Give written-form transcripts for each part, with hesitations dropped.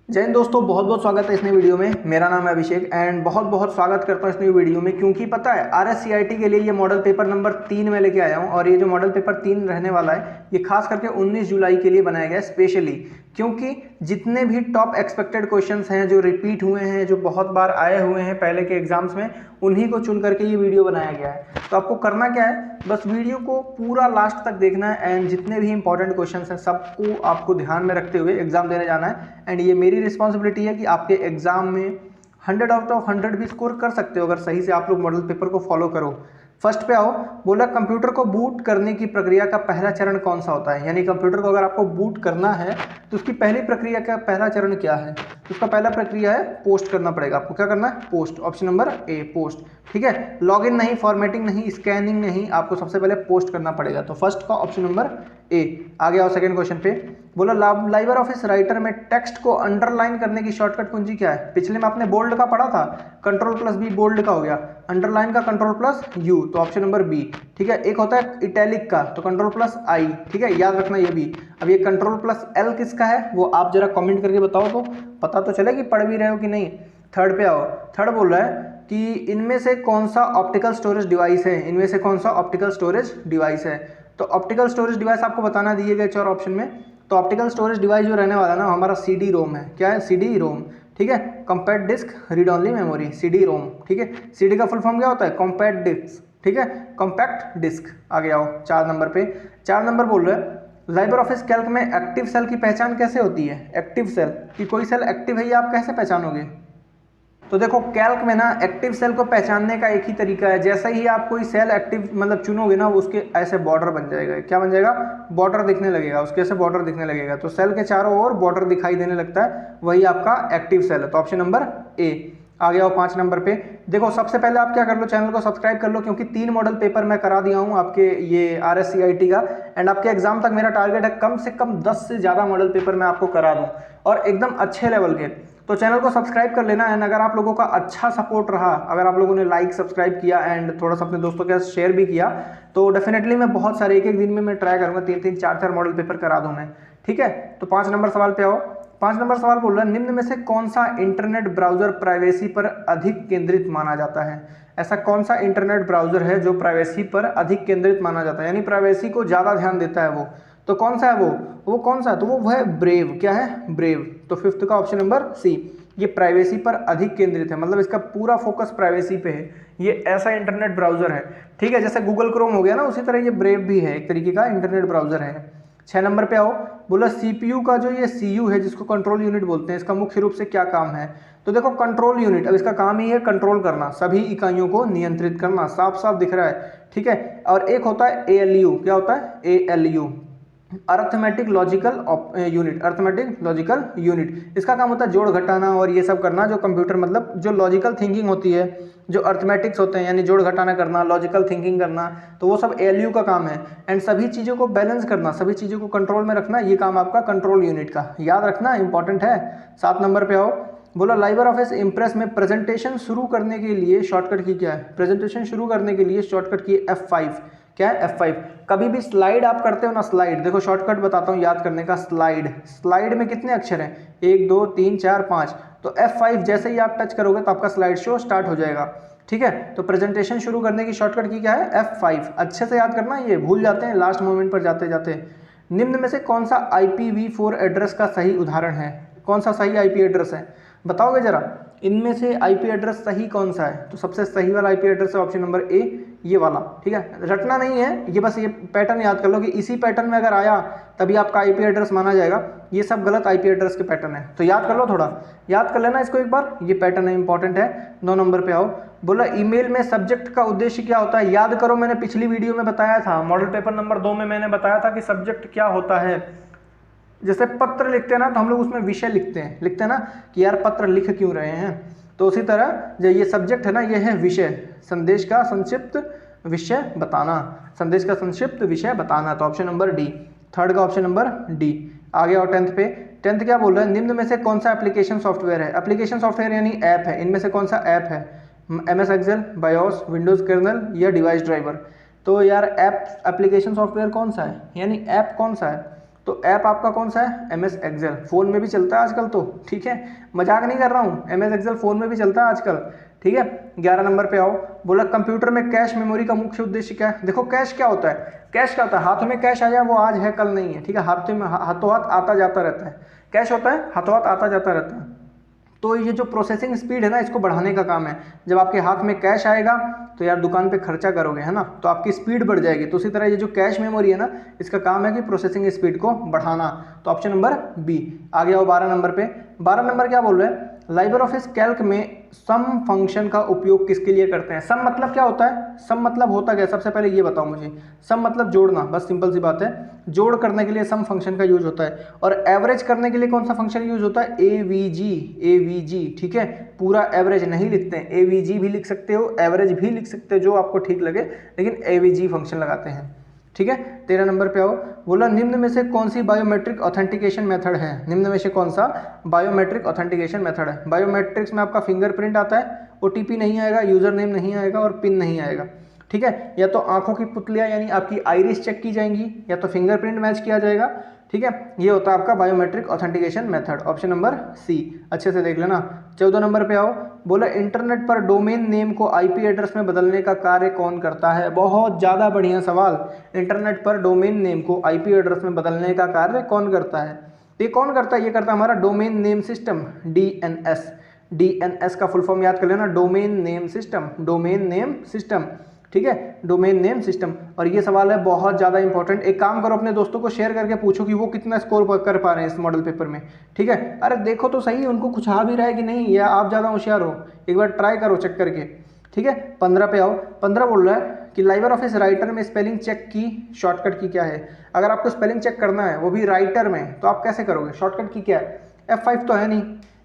जय हिंद दोस्तों, बहुत बहुत स्वागत है इस नई वीडियो में। मेरा नाम है अभिषेक एंड बहुत बहुत स्वागत करता हूँ इस नई वीडियो में, क्योंकि पता है RSCIT के लिए ये मॉडल पेपर नंबर 3 में लेके आया हूँ। और ये जो मॉडल पेपर 3 रहने वाला है ये खास करके 19 जुलाई के लिए बनाया गया है स्पेशली, क्योंकि जितने भी टॉप एक्सपेक्टेड क्वेश्चंस हैं जो रिपीट हुए हैं, जो बहुत बार आए हुए हैं पहले के एग्जाम्स में, उन्हीं को चुन करके ये वीडियो बनाया गया है। तो आपको करना क्या है, बस वीडियो को पूरा लास्ट तक देखना है एंड जितने भी इंपॉर्टेंट क्वेश्चंस हैं सबको आपको ध्यान में रखते हुए एग्जाम देने जाना है। एंड ये मेरी रिस्पॉन्सिबिलिटी है कि आपके एग्जाम में 100 आउट ऑफ 100 भी स्कोर कर सकते हो अगर सही से आप लोग मॉडल पेपर को फॉलो करो। फर्स्ट पे आओ, बोला कंप्यूटर को बूट करने की प्रक्रिया का पहला चरण कौन सा होता है। यानी कंप्यूटर को अगर आपको बूट करना है तो उसकी पहली प्रक्रिया का पहला चरण क्या है। तो उसका पहला प्रक्रिया है पोस्ट करना पड़ेगा। आपको क्या करना है, post. Option number A, post. ठीक है, लॉगिन नहीं, फॉर्मेटिंग नहीं, स्कैनिंग नहीं, आपको सबसे पहले पोस्ट करना पड़ेगा। तो फर्स्ट का ऑप्शन नंबर ए। आगे आओ सेकंड क्वेश्चन पे, बोला लाइबर ऑफिस राइटर में टेक्स्ट को अंडरलाइन करने की शॉर्टकट कुंजी क्या है। पिछले में आपने बोल्ड का पढ़ा था, कंट्रोल+B बोल्ड का हो गया, अंडरलाइन का कंट्रोल+U, तो ऑप्शन नंबर बी। ठीक है, एक होता है इटैलिक का, तो कंट्रोल+I। ठीक है, याद रखना ये भी। अब ये कंट्रोल+L किसका है वो आप जरा कमेंट करके बताओ, तो पता तो चले कि पढ़ भी रहे हो कि नहीं। थर्ड पे आओ, थर्ड बोल रहा है कि इनमें से कौन सा ऑप्टिकल स्टोरेज डिवाइस है। इनमें से कौन सा ऑप्टिकल स्टोरेज डिवाइस है। तो ऑप्टिकल स्टोरेज डिवाइस आपको बताना दिए गए 4 ऑप्शन में। तो ऑप्टिकल स्टोरेज डिवाइस जो रहने वाला है ना हमारा CD-ROM है। क्या है, CD-ROM। ठीक है, compact disc read only memory, CD-ROM। ठीक है, CD का फुल फॉर्म क्या होता है, कॉम्पैक्ट डिस्क। ठीक है, कॉम्पैक्ट डिस्क। आगे आओ 4 नंबर पे। 4 नंबर बोल रहे हैं लाइबर ऑफिस कैल्क में एक्टिव सेल की पहचान कैसे होती है। एक्टिव सेल कि कोई सेल एक्टिव है ये आप कैसे पहचानोगे। तो देखो कैल्क में ना एक्टिव सेल को पहचानने का एक ही तरीका है, जैसे ही आप कोई सेल एक्टिव मतलब चुनोगे ना, वो उसके ऐसे बॉर्डर बन जाएगा। क्या बन जाएगा, बॉर्डर दिखने लगेगा, उसके ऐसे बॉर्डर दिखने लगेगा। तो सेल के चारों ओर बॉर्डर दिखाई देने लगता है, वही आपका एक्टिव सेल है। तो ऑप्शन नंबर ए। आगे आओ 5 नंबर पे। देखो सबसे पहले आप क्या कर लो, चैनल को सब्सक्राइब कर लो, क्योंकि 3 मॉडल पेपर मैं करा दिया हूँ आपके ये RSCIT का। एंड आपके एग्जाम तक मेरा टारगेट है कम से कम 10 से ज़्यादा मॉडल पेपर मैं आपको करा दूँ, और एकदम अच्छे लेवल के। तो चैनल को सब्सक्राइब कर लेना। एंड अगर आप लोगों का अच्छा सपोर्ट रहा, अगर आप लोगों ने लाइक सब्सक्राइब किया एंड थोड़ा सा अपने दोस्तों के साथ शेयर भी किया, तो डेफिनेटली मैं बहुत सारे एक दिन में मैं ट्राई करूँगा 3-3 4-4 मॉडल पेपर करा दूँ मैं। ठीक है, तो 5 नंबर सवाल पे आओ। 5 नंबर सवाल बोल रहा है निम्न में से कौन सा इंटरनेट ब्राउजर प्राइवेसी पर अधिक केंद्रित माना जाता है। ऐसा कौन सा इंटरनेट ब्राउजर है जो प्राइवेसी पर अधिक केंद्रित माना जाता है, यानी प्राइवेसी को ज़्यादा ध्यान देता है वो। तो कौन सा है वो कौन सा है, तो वो है ब्रेव। क्या है, ब्रेव। तो फिफ्थ का ऑप्शन नंबर सी। ये प्राइवेसी पर अधिक केंद्रित है, मतलब इसका पूरा फोकस प्राइवेसी पे है। ये ऐसा इंटरनेट ब्राउजर है। ठीक है, जैसे गूगल क्रोम हो गया ना, उसी तरह ये ब्रेव भी है, एक तरीके का इंटरनेट ब्राउजर है। 6 नंबर पे आओ, बोला CPU का जो ये CU है जिसको कंट्रोल यूनिट बोलते हैं, इसका मुख्य रूप से क्या काम है। तो देखो कंट्रोल यूनिट, अब इसका काम ही है कंट्रोल करना, सभी इकाइयों को नियंत्रित करना, साफ साफ दिख रहा है। ठीक है, और एक होता है ALU। क्या होता है, ALU, arithmetic logical unit. Arithmetic logical unit, इसका काम होता है जोड़ घटाना और ये सब करना, जो कंप्यूटर मतलब जो लॉजिकल थिंकिंग होती है, जो अर्थमेटिक्स होते हैं यानी जोड़ घटाना करना, लॉजिकल थिंकिंग करना, तो वो सब ALU का काम है। एंड सभी चीज़ों को बैलेंस करना, सभी चीज़ों को कंट्रोल में रखना, ये काम आपका कंट्रोल यूनिट का, याद रखना इंपॉर्टेंट है। 7 नंबर पे आओ, बोला लाइबर ऑफिस इम्प्रेस में प्रेजेंटेशन शुरू करने के लिए शॉर्टकट की क्या है। प्रेजेंटेशन शुरू करने के लिए शॉर्टकट की F5। क्या है, F5। कभी भी स्लाइड आप करते हो ना, स्लाइड देखो शॉर्टकट बताता हूँ याद करने का। स्लाइड, स्लाइड में कितने अक्षर हैं, 1 2 3 4 5, तो F5 जैसे ही आप टच करोगे तो आपका स्लाइड शो स्टार्ट हो जाएगा। ठीक है, तो प्रेजेंटेशन शुरू करने की शॉर्टकट की क्या है, F5। अच्छे से याद करना, ये भूल जाते हैं लास्ट मोमेंट पर जाते जाते। निम्न में से कौन सा IPv4 एड्रेस का सही उदाहरण है। कौन सा सही IP एड्रेस है, बताओगे जरा। इनमें से IP एड्रेस सही कौन सा है, तो सबसे सही वाला IP एड्रेस है ऑप्शन नंबर ए, ये वाला। ठीक है, रटना नहीं है, ये बस ये पैटर्न याद कर लो कि इसी पैटर्न में अगर आया तभी आपका IP एड्रेस माना जाएगा। ये सब गलत IP एड्रेस के पैटर्न है, तो याद कर लो, थोड़ा याद कर लेना इसको एक बार, ये पैटर्न है, इंपॉर्टेंट है। 9 नंबर पे आओ, बोला ईमेल में सब्जेक्ट का उद्देश्य क्या होता है। याद करो, मैंने पिछली वीडियो में बताया था, मॉडल पेपर नंबर 2 में मैंने बताया था कि सब्जेक्ट क्या होता है। जैसे पत्र लिखते हैं ना, तो हम लोग उसमें विषय लिखते हैं ना कि यार पत्र लिख क्यों रहे हैं। तो उसी तरह जो ये सब्जेक्ट है ना, ये है विषय, संदेश का संक्षिप्त विषय बताना, संदेश का संक्षिप्त विषय बताना। तो ऑप्शन नंबर डी, थर्ड का ऑप्शन नंबर डी। आगे आओ 10th पे। 10th क्या बोल रहा है, निम्न में से कौन सा एप्लीकेशन सॉफ्टवेयर है। एप्लीकेशन सॉफ्टवेयर यानी ऐप है, इनमें से कौन सा ऐप है, MS Excel, BIOS, Windows kernel या डिवाइस ड्राइवर। तो यार ऐप एप्लीकेशन सॉफ्टवेयर कौन सा है, यानी ऐप कौन सा है। तो ऐप आपका कौन सा है? MS Excel. फ़ोन में भी चलता है आजकल तो, ठीक है, मजाक नहीं कर रहा हूँ, MS एक्सेल फ़ोन में भी चलता है आजकल, ठीक है। 11 नंबर पे आओ, बोला कंप्यूटर में कैश मेमोरी का मुख्य उद्देश्य क्या है। देखो कैश क्या होता है, कैश क्या होता है, हाथ में कैश आ जाए वो आज है कल नहीं है, ठीक है, हाथों हाथ आता जाता रहता है। कैश होता है हाथों हाथ आता जाता रहता है। तो ये जो प्रोसेसिंग स्पीड है ना, इसको बढ़ाने का काम है। जब आपके हाथ में कैश आएगा तो यार दुकान पे खर्चा करोगे, है ना, तो आपकी स्पीड बढ़ जाएगी। तो उसी तरह ये जो कैश मेमोरी है ना, इसका काम है कि प्रोसेसिंग स्पीड को बढ़ाना। तो ऑप्शन नंबर बी। आगे आओ 12 नंबर पे। 12 नंबर क्या बोल रहे हैं, लाइबर ऑफिस कैल्क में सम फंक्शन का उपयोग किसके लिए करते हैं। सम मतलब क्या होता है, सम मतलब होता क्या, सबसे पहले ये बताओ मुझे। सम मतलब जोड़ना, बस सिंपल सी बात है, जोड़ करने के लिए सम फंक्शन का यूज होता है। और एवरेज करने के लिए कौन सा फंक्शन यूज होता है, एवीजी। एवीजी, ठीक है, पूरा एवरेज नहीं लिखते हैं, एवीजी भी लिख सकते हो, एवरेज भी लिख सकते हो, जो आपको ठीक लगे, लेकिन एवीजी फंक्शन लगाते हैं, ठीक है। 13 नंबर पे आओ, बोला निम्न में से कौन सी बायोमेट्रिक ऑथेंटिकेशन मेथड है। निम्न में से कौन सा बायोमेट्रिक ऑथेंटिकेशन मेथड है। बायोमेट्रिक्स में आपका फिंगरप्रिंट आता है, ओटीपी नहीं आएगा, यूजर नेम नहीं आएगा और पिन नहीं आएगा, ठीक है। या तो आंखों की पुतलियां यानी आपकी आइरिस चेक की जाएंगी, या तो फिंगरप्रिंट मैच किया जाएगा, ठीक है। ये होता है आपका biometric authentication method, option number C. अच्छे से देख लेना। 14 नंबर पे आओ, बोला इंटरनेट पर डोमेन नेम को आईपी एड्रेस में बदलने का कार्य कौन करता है। बहुत ज़्यादा बढ़िया सवाल। इंटरनेट पर डोमेन नेम को आईपी एड्रेस में बदलने का कार्य कौन करता है। ये कौन करता है, ये करता है हमारा domain name system, DNS. DNS का फुल फॉर्म याद कर लेना, domain name system, domain name system, ठीक है, डोमेन नेम सिस्टम। और ये सवाल है बहुत ज़्यादा इंपॉर्टेंट। एक काम करो, अपने दोस्तों को शेयर करके पूछो कि वो कितना स्कोर कर पा रहे हैं इस मॉडल पेपर में, ठीक है। अरे देखो तो सही उनको कुछ आ भी रहा है कि नहीं, या आप ज़्यादा होशियार हो, एक बार ट्राई करो चेक करके, ठीक है। 15 पे आओ। 15 बोल रहा है कि लाइबर ऑफिस राइटर में स्पेलिंग चेक की शॉर्टकट की क्या है। अगर आपको स्पेलिंग चेक करना है वो भी राइटर में, तो आप कैसे करोगे, शॉर्टकट की क्या है। F5 तो है नहीं,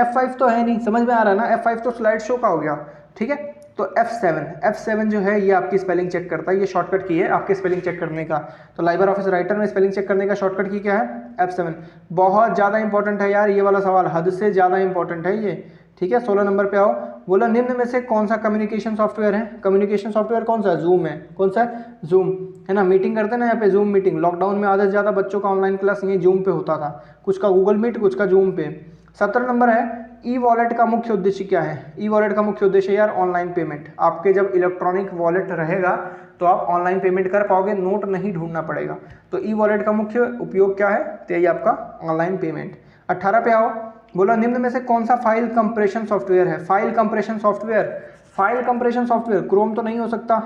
F5 तो है नहीं, समझ में आ रहा है ना, F5 तो स्लाइड शो का हो गया, ठीक है। तो F7 जो है ये आपकी स्पेलिंग चेक करता है, ये शॉर्टकट की है आपके स्पेलिंग चेक करने का। तो लाइबर ऑफिस राइटर में स्पेलिंग चेक करने का शॉर्टकट की क्या है, F7। बहुत ज़्यादा इंपॉर्टेंट है यार ये वाला सवाल, हद से ज़्यादा इंपॉर्टेंट है ये, ठीक है। 16 नंबर पे आओ, बोला निम्न में से कौन सा कम्युनिकेशन सॉफ्टवेयर है। कम्युनिकेशन सॉफ्टवेयर कौन सा है, जूम है। कौन सा है, जूम, है ना। मीटिंग करते हैं ना यहाँ पे, जूम मीटिंग। लॉकडाउन में आधे से ज़्यादा बच्चों का ऑनलाइन क्लास यही जूम पे होता था, कुछ का गूगल मीट, कुछ का जूम पे। 17 नंबर है, ई वॉलेट का मुख्य उद्देश्य क्या है। ई वॉलेट का मुख्य उद्देश्य यार ऑनलाइन पेमेंट। आपके जब इलेक्ट्रॉनिक वॉलेट रहेगा तो आप ऑनलाइन पेमेंट कर पाओगे, नोट नहीं ढूंढना पड़ेगा। तो ई वॉलेट का मुख्य उपयोग क्या है, तो ये आपका ऑनलाइन पेमेंट। 18 पे आओ, बोला निम्न में से कौन सा फाइल कंप्रेशन सॉफ्टवेयर है। File compression software, file compression software Chrome तो नहीं हो सकता,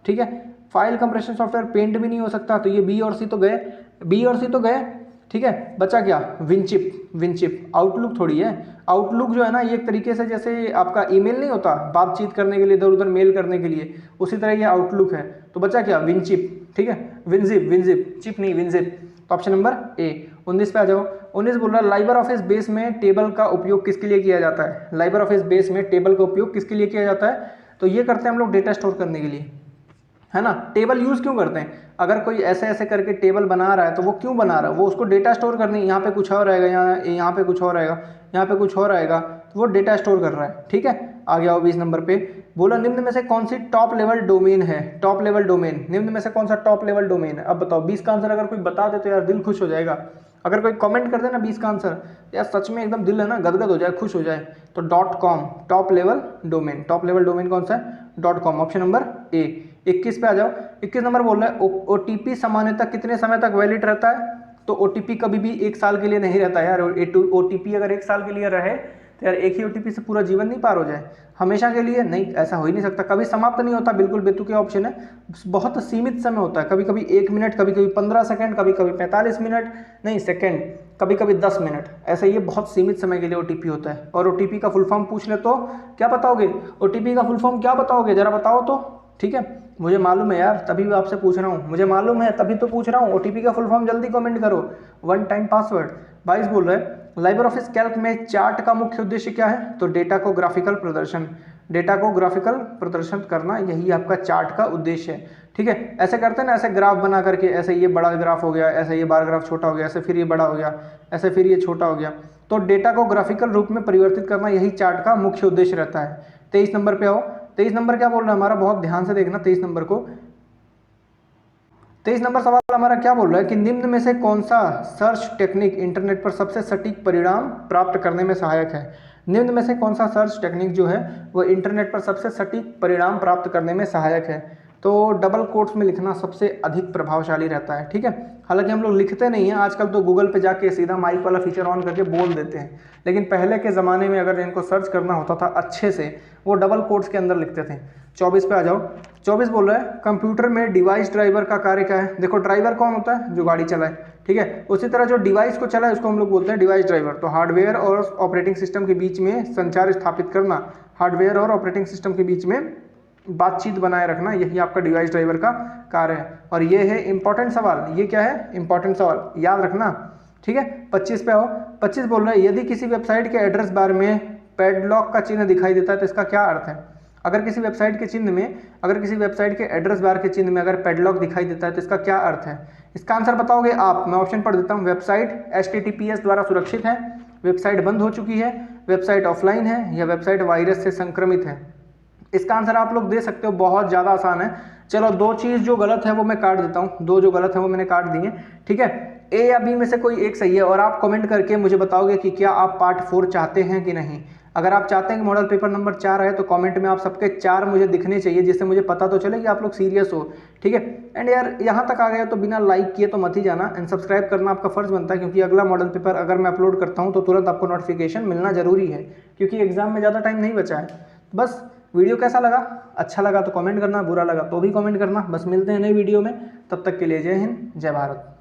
ठीक है। फाइल कंप्रेशन सॉफ्टवेयर पेंट भी नहीं हो सकता, तो ये बी और सी तो गए, बी और सी तो गए, ठीक है। बचा क्या, विनचिप। विनचिप आउटलुक थोड़ी है। आउटलुक जो है ना, ये एक तरीके से जैसे आपका ईमेल नहीं होता बातचीत करने के लिए, इधर उधर मेल करने के लिए, उसी तरह ये आउटलुक है। तो बचा क्या, विनचिप, ठीक है। विनजिप, विनजिप, चिप नहीं विनजिप। तो ऑप्शन नंबर ए। 19 पे आ जाओ। 19 बोल रहा है लाइबर ऑफिस बेस में टेबल का उपयोग किसके लिए किया जाता है। लाइबर ऑफिस बेस में टेबल का उपयोग किसके लिए किया जाता है, तो ये करते हैं हम लोग डेटा स्टोर करने के लिए, है ना। टेबल यूज़ क्यों करते हैं, अगर कोई ऐसे ऐसे करके टेबल बना रहा है तो वो क्यों बना रहा है, वो उसको डेटा स्टोर करनी, यहाँ पे कुछ और रहेगा, यहाँ पे कुछ और रहेगा, यहाँ पे कुछ और रहेगा, तो वो डेटा स्टोर कर रहा है, ठीक है। आगे आओ 20 नंबर पे। बोला निम्न में से कौन सी टॉप लेवल डोमेन है। टॉप लेवल डोमेन, निम्न में से कौन सा टॉप लेवल डोमेन है। अब बताओ 20 का आंसर अगर कोई बता दे तो यार दिल खुश हो जाएगा। अगर कोई कमेंट कर दे ना 20 का आंसर, यार सच में एकदम दिल है ना गदगद हो जाए, खुश हो जाए। तो .com top level domain, top level domain कौन सा है, .com, ऑप्शन नंबर ए। 21 पे आ जाओ। 21 नंबर बोल रहा है ओटीपी सामान्यतः कितने समय तक वैलिड रहता है। तो ओटीपी कभी भी 1 साल के लिए नहीं रहता यार। ओटीपी अगर 1 साल के लिए रहे तो यार एक ही ओटीपी से पूरा जीवन नहीं पार हो जाए, हमेशा के लिए नहीं, ऐसा हो ही नहीं सकता। कभी समाप्त नहीं होता, बिल्कुल बेतुके ऑप्शन है, बहुत सीमित समय होता है। कभी कभी 1 मिनट, कभी कभी 15 सेकंड, कभी कभी 45 मिनट, नहीं सेकंड, कभी कभी 10 मिनट, ऐसा ये बहुत सीमित समय के लिए ओटीपी होता है। और ओटीपी का फुल फॉर्म पूछ ले तो क्या बताओगे, ओटीपी का फुल फॉर्म क्या बताओगे, जरा बताओ तो, ठीक है। मुझे मालूम है यार, तभी आपसे पूछ रहा हूँ, मुझे मालूम है तभी तो पूछ रहा हूँ। ओटीपी का फुल फॉर्म जल्दी कमेंट करो, 1 टाइम पासवर्ड। 22 बोल रहे हैं लाइबर ऑफिस कैल्क में चार्ट का मुख्य उद्देश्य क्या है। तो डेटा को ग्राफिकल प्रदर्शन, डेटा को ग्राफिकल प्रदर्शन करना, यही आपका चार्ट का उद्देश्य है, ठीक है। ऐसे करते हैं ना, ऐसे ग्राफ बना करके, ऐसे ये बड़ा ग्राफ हो गया, ऐसे ये बार ग्राफ छोटा हो गया, ऐसे फिर ये बड़ा हो गया, ऐसे फिर ये छोटा हो गया। तो डेटा को ग्राफिकल रूप में परिवर्तित करना यही चार्ट का मुख्य उद्देश्य रहता है। 23 नंबर पे आओ। 23 नंबर क्या बोल रहा है हमारा, बहुत ध्यान से देखना 23 नंबर को। 23 नंबर सवाल हमारा क्या बोल रहा है कि निम्न में से कौन सा सर्च टेक्निक इंटरनेट पर सबसे सटीक परिणाम प्राप्त करने में सहायक है। निम्न में से कौन सा सर्च टेक्निक जो है वो इंटरनेट पर सबसे सटीक परिणाम प्राप्त करने में सहायक है। तो डबल कोट्स में लिखना सबसे अधिक प्रभावशाली रहता है, ठीक है। हालांकि हम लोग लिखते नहीं हैं, आजकल तो गूगल पे जाके सीधा माइक वाला फीचर ऑन करके बोल देते हैं, लेकिन पहले के ज़माने में अगर इनको सर्च करना होता था अच्छे से वो डबल कोट्स के अंदर लिखते थे। 24 पे आ जाओ। 24 बोल रहा है कंप्यूटर में डिवाइस ड्राइवर का कार्य क्या है। देखो ड्राइवर कौन होता है, जो गाड़ी चलाए, ठीक है। उसी तरह जो डिवाइस को चलाए उसको हम लोग बोलते हैं डिवाइस ड्राइवर। तो हार्डवेयर और ऑपरेटिंग सिस्टम के बीच में संचार स्थापित करना, हार्डवेयर और ऑपरेटिंग सिस्टम के बीच में बातचीत बनाए रखना, यही आपका डिवाइस ड्राइवर का कार्य है। और ये है इंपॉर्टेंट सवाल, ये क्या है इंपॉर्टेंट सवाल, याद रखना, ठीक है। 25 पे आओ। 25 बोल रहा है यदि किसी वेबसाइट के एड्रेस बार में पैडलॉक का चिन्ह दिखाई देता है तो इसका क्या अर्थ है। अगर किसी वेबसाइट के चिन्ह में, अगर किसी वेबसाइट के एड्रेस बार के चिन्ह में अगर पैडलॉक दिखाई देता है तो इसका क्या अर्थ है। इसका आंसर बताओगे आप, मैं ऑप्शन पढ़ देता हूँ। वेबसाइट HTTPS द्वारा सुरक्षित है, वेबसाइट बंद हो चुकी है, वेबसाइट ऑफलाइन है, या वेबसाइट वायरस से संक्रमित है। इसका आंसर आप लोग दे सकते हो, बहुत ज़्यादा आसान है। चलो दो चीज़ जो गलत है वो मैं काट देता हूँ, दो जो गलत है वो मैंने काट दिए, ठीक है। ए या बी में से कोई एक सही है और आप कमेंट करके मुझे बताओगे कि क्या आप पार्ट 4 चाहते हैं कि नहीं। अगर आप चाहते हैं कि मॉडल पेपर नंबर 4 है तो कमेंट में आप सबके 4 मुझे दिखने चाहिए, जिससे मुझे पता तो चले कि आप लोग सीरियस हो, ठीक है। एंड यार यहाँ तक आ गया तो बिना लाइक किए तो मत ही जाना, एंड सब्सक्राइब करना आपका फर्ज बनता है, क्योंकि अगला मॉडल पेपर अगर मैं अपलोड करता हूँ तो तुरंत आपको नोटिफिकेशन मिलना जरूरी है, क्योंकि एग्जाम में ज़्यादा टाइम नहीं बचा है। बस वीडियो कैसा लगा, अच्छा लगा तो कमेंट करना, बुरा लगा तो भी कमेंट करना। बस मिलते हैं नई वीडियो में, तब तक के लिए जय हिंद जय भारत।